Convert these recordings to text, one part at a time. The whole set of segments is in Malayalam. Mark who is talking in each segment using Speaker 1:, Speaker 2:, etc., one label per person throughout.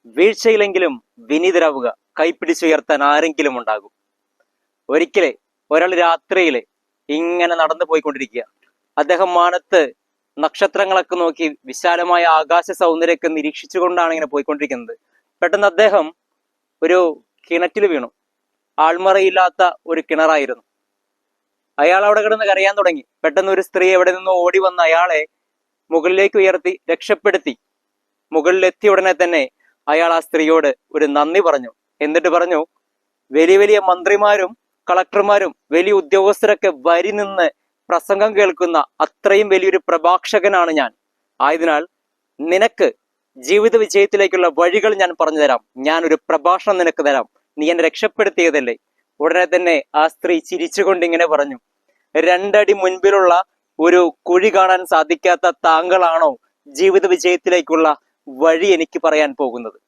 Speaker 1: വീഴ്ചയിലെങ്കിലും വിനീതരാവുക, കൈപ്പിടിച്ചുയർത്താൻ ആരെങ്കിലും ഉണ്ടാകും. ഒരിക്കലേ ഒരാൾ രാത്രിയില് ഇങ്ങനെ നടന്നു പോയിക്കൊണ്ടിരിക്കുക. അദ്ദേഹം മാനത്ത് നക്ഷത്രങ്ങളൊക്കെ നോക്കി വിശാലമായ ആകാശ സൗന്ദര്യമൊക്കെ നിരീക്ഷിച്ചുകൊണ്ടാണ് ഇങ്ങനെ പോയിക്കൊണ്ടിരിക്കുന്നത്. പെട്ടെന്ന് അദ്ദേഹം ഒരു കിണറ്റിൽ വീണു. ആൾമറയില്ലാത്ത ഒരു കിണറായിരുന്നു. അയാൾ അവിടെ കിടന്ന് കരയാൻ തുടങ്ങി. പെട്ടെന്ന് ഒരു സ്ത്രീ എവിടെ നിന്നോ ഓടി വന്ന് അയാളെ മുകളിലേക്ക് ഉയർത്തി രക്ഷപ്പെടുത്തി. മുകളിലെത്തിയ ഉടനെ തന്നെ അയാൾ ആ സ്ത്രീയോട് ഒരു നന്ദി പറഞ്ഞു. എന്നിട്ട് പറഞ്ഞു, വലിയ വലിയ മന്ത്രിമാരും കളക്ടർമാരും വലിയ ഉദ്യോഗസ്ഥരൊക്കെ വരി നിന്ന് പ്രസംഗം കേൾക്കുന്ന അത്രയും വലിയൊരു പ്രഭാഷകനാണ് ഞാൻ. ആയതിനാൽ നിനക്ക് ജീവിത വിജയത്തിലേക്കുള്ള വഴികൾ ഞാൻ പറഞ്ഞു തരാം. ഞാൻ ഒരു പ്രഭാഷണം നിനക്ക് തരാം. നീ എന്നെ രക്ഷപ്പെടുത്തിയതല്ലേ. ഉടനെ തന്നെ ആ സ്ത്രീ ചിരിച്ചുകൊണ്ട് ഇങ്ങനെ പറഞ്ഞു, 2 അടി മുൻപിലുള്ള ഒരു കുഴി കാണാൻ സാധിക്കാത്ത താങ്കളാണോ ജീവിത വിജയത്തിലേക്കുള്ള വഴി എനിക്ക് പറയാൻ പോകുന്നത്?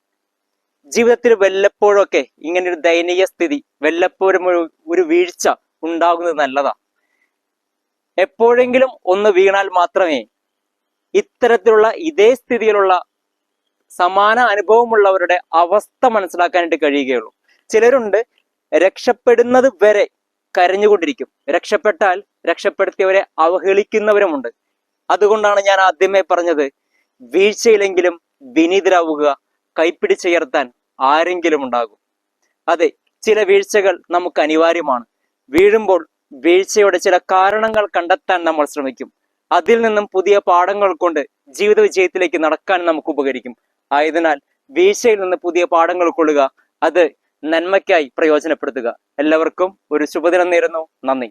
Speaker 1: ജീവിതത്തിൽ വല്ലപ്പോഴൊക്കെ ഇങ്ങനെ ഒരു ദയനീയ സ്ഥിതി, വല്ലപ്പോഴും ഒരു വീഴ്ച ഉണ്ടാകുന്നത് നല്ലതാ. എപ്പോഴെങ്കിലും ഒന്ന് വീണാൽ മാത്രമേ ഇത്തരത്തിലുള്ള ഇതേ സ്ഥിതിയിലുള്ള സമാന അനുഭവമുള്ളവരുടെ അവസ്ഥ മനസ്സിലാക്കാനായിട്ട് കഴിയുകയുള്ളൂ. ചിലരുണ്ട് രക്ഷപ്പെടുന്നത് വരെ കരഞ്ഞുകൊണ്ടിരിക്കും. രക്ഷപ്പെട്ടാൽ രക്ഷപ്പെടുത്തിയവരെ അവഹേളിക്കുന്നവരുമുണ്ട്. അതുകൊണ്ടാണ് ഞാൻ ആദ്യമേ പറഞ്ഞത്, വീഴ്ചയിലെങ്കിലും വിനീതരാവുക, കൈപ്പിടിച്ചുയർത്താൻ ആരെങ്കിലും ഉണ്ടാകും. അതെ, ചില വീഴ്ചകൾ നമുക്ക് അനിവാര്യമാണ്. വീഴുമ്പോൾ വീഴ്ചയുടെ ചില കാരണങ്ങൾ കണ്ടെത്താൻ നമ്മൾ ശ്രമിക്കും. അതിൽ നിന്നും പുതിയ പാഠങ്ങൾ കൊണ്ട് ജീവിത വിജയത്തിലേക്ക് നടക്കാൻ നമുക്ക് ഉപകരിക്കും. ആയതിനാൽ വീഴ്ചയിൽ നിന്ന് പുതിയ പാഠങ്ങൾ കൊള്ളുക, അത് നന്മയ്ക്കായി പ്രയോജനപ്പെടുത്തുക. എല്ലാവർക്കും ഒരു ശുഭദിനം നേരുന്നു. നന്ദി.